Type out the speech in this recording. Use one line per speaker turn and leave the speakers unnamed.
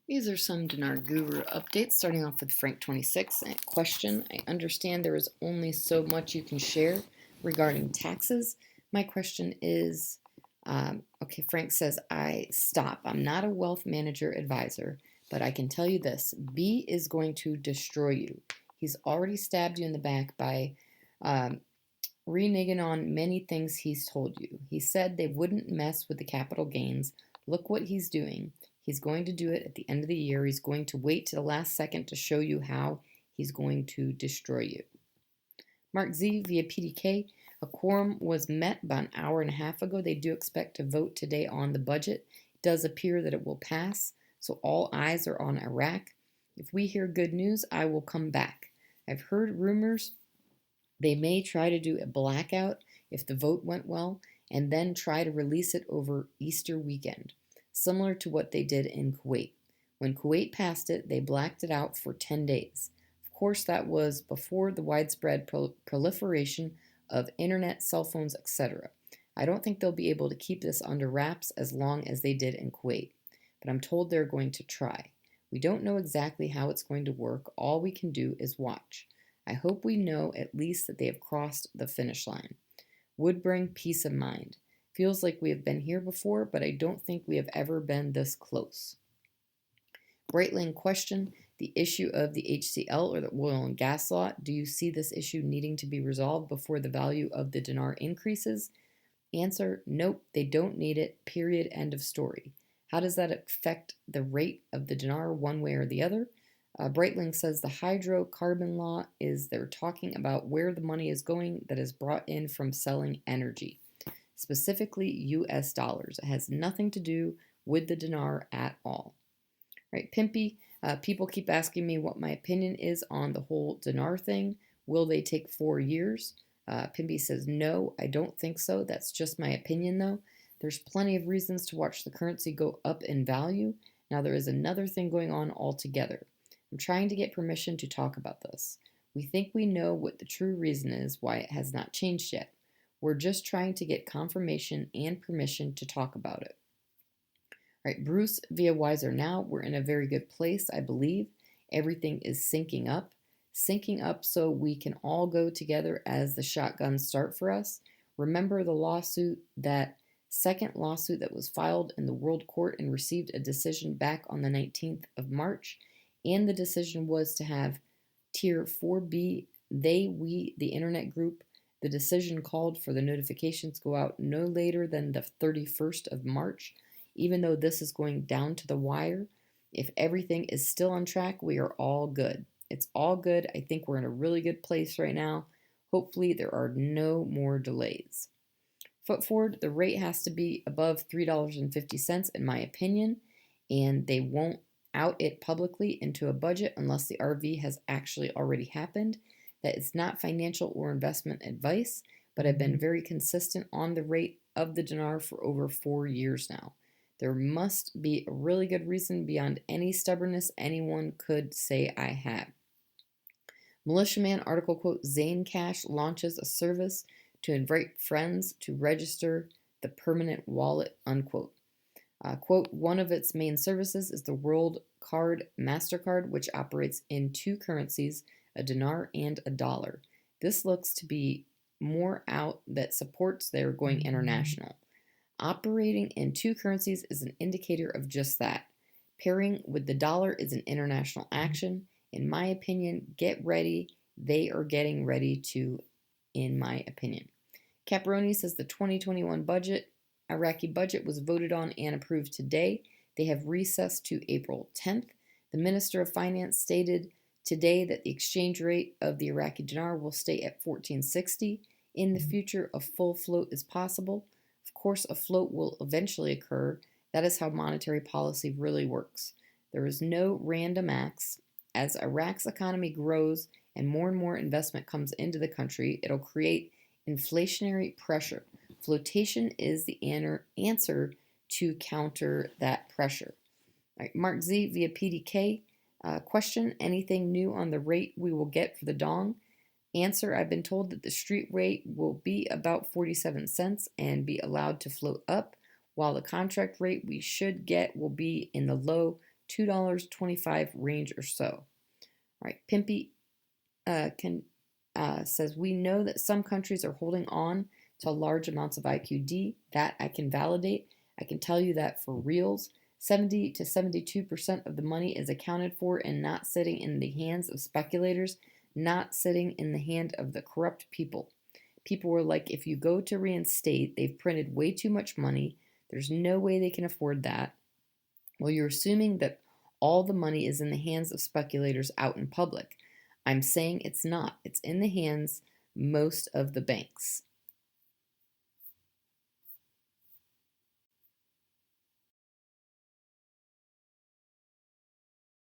These are some Dinar Guru updates, starting off with Frank 26. Question: I understand there is only so much you can share regarding taxes. My question is okay, Frank says, I'm not a wealth manager advisor, but I can tell you this: B is going to destroy you. He's already stabbed you in the back by um, reneging on many things he's told you. He said they wouldn't mess with the capital gains. Look what he's doing. He's going to do it at the end of the year. He's going to wait to the last second to show you how he's going to destroy you. Mark Z via PDK. A quorum was met about an hour and a half ago. They do expect to vote today on the budget. It does appear that it will pass, so all eyes are on Iraq. If we hear good news, I will come back. I've heard rumors they may try to do a blackout if the vote went well, and then try to release it over Easter weekend, similar to what they did in Kuwait. When Kuwait passed it, they blacked it out for 10 days. Of course, that was before the widespread proliferation of internet, cell phones, etc. I don't think they'll be able to keep this under wraps as long as they did in Kuwait, but I'm told they're going to try. We don't know exactly how it's going to work. All we can do is watch. I hope we know at least that they have crossed the finish line. Would bring peace of mind. Feels like we have been here before, but I don't think we have ever been this close. Breitling question: the issue of the HCL, or the oil and gas law. Do you see this issue needing to be resolved before the value of the dinar increases? Answer: nope, they don't need it. Period. End of story. How does that affect the rate of the dinar one way or the other? Breitling says the hydrocarbon law is they're talking about where the money is going that is brought in from selling energy, specifically US dollars. It has nothing to do with the dinar at all. Right, Pimpy, people keep asking me what my opinion is on the whole dinar thing. Will they take 4 years? Pimpy says, no, I don't think so. That's just my opinion, though. There's plenty of reasons to watch the currency go up in value. Now, there is another thing going on altogether. I'm trying to get permission to talk about this. We think we know what the true reason is why it has not changed yet. We're just trying to get confirmation and permission to talk about it. All right, Bruce via Wiser Now. We're in a very good place, I believe. Everything is syncing up. Syncing up so we can all go together as the shotguns start for us. Remember that second lawsuit that was filed in the World Court and received a decision back on the 19th of March? And the decision was to have Tier 4B, we, the internet group. The decision called for the notifications go out no later than the 31st of March. Even though this is going down to the wire, if everything is still on track, we are all good. It's all good. I think we're in a really good place right now. Hopefully, there are no more delays. Foot forward, the rate has to be above $3.50, in my opinion, and they won't out it publicly into a budget unless the RV has actually already happened. That is not financial or investment advice, but I've been very consistent on the rate of the dinar for over 4 years now. There must be a really good reason beyond any stubbornness anyone could say I have. Militiaman article quote: Zane Cash launches a service to invite friends to register the permanent wallet, unquote. Quote, one of its main services is the World Card MasterCard, which operates in 2 currencies, a dinar and a dollar. This looks to be more out that supports their going international. Operating in 2 currencies is an indicator of just that. Pairing with the dollar is an international action. In my opinion, get ready. They are getting ready to, in my opinion. Caproni says the 2021 Iraqi budget was voted on and approved today. They have recessed to April 10th. The Minister of Finance stated today that the exchange rate of the Iraqi dinar will stay at 1460. In the future, a full float is possible. Of course, a float will eventually occur. That is how monetary policy really works. There is no random acts. As Iraq's economy grows and more investment comes into the country, it'll create inflationary pressure. Flotation is the answer to counter that pressure. All right, Mark Z via PDK. Question: anything new on the rate we will get for the dong? Answer: I've been told that the street rate will be about 47 cents and be allowed to float up, while the contract rate we should get will be in the low $2.25 range or so. All right, Pimpy says, we know that some countries are holding on to large amounts of IQD. That I can validate. I can tell you that for reals, 70 to 72% of the money is accounted for and not sitting in the hands of speculators, not sitting in the hand of the corrupt people. People were like, if you go to reinstate, they've printed way too much money. There's no way they can afford that. Well, you're assuming that all the money is in the hands of speculators out in public. I'm saying it's not. It's in the hands most of the banks.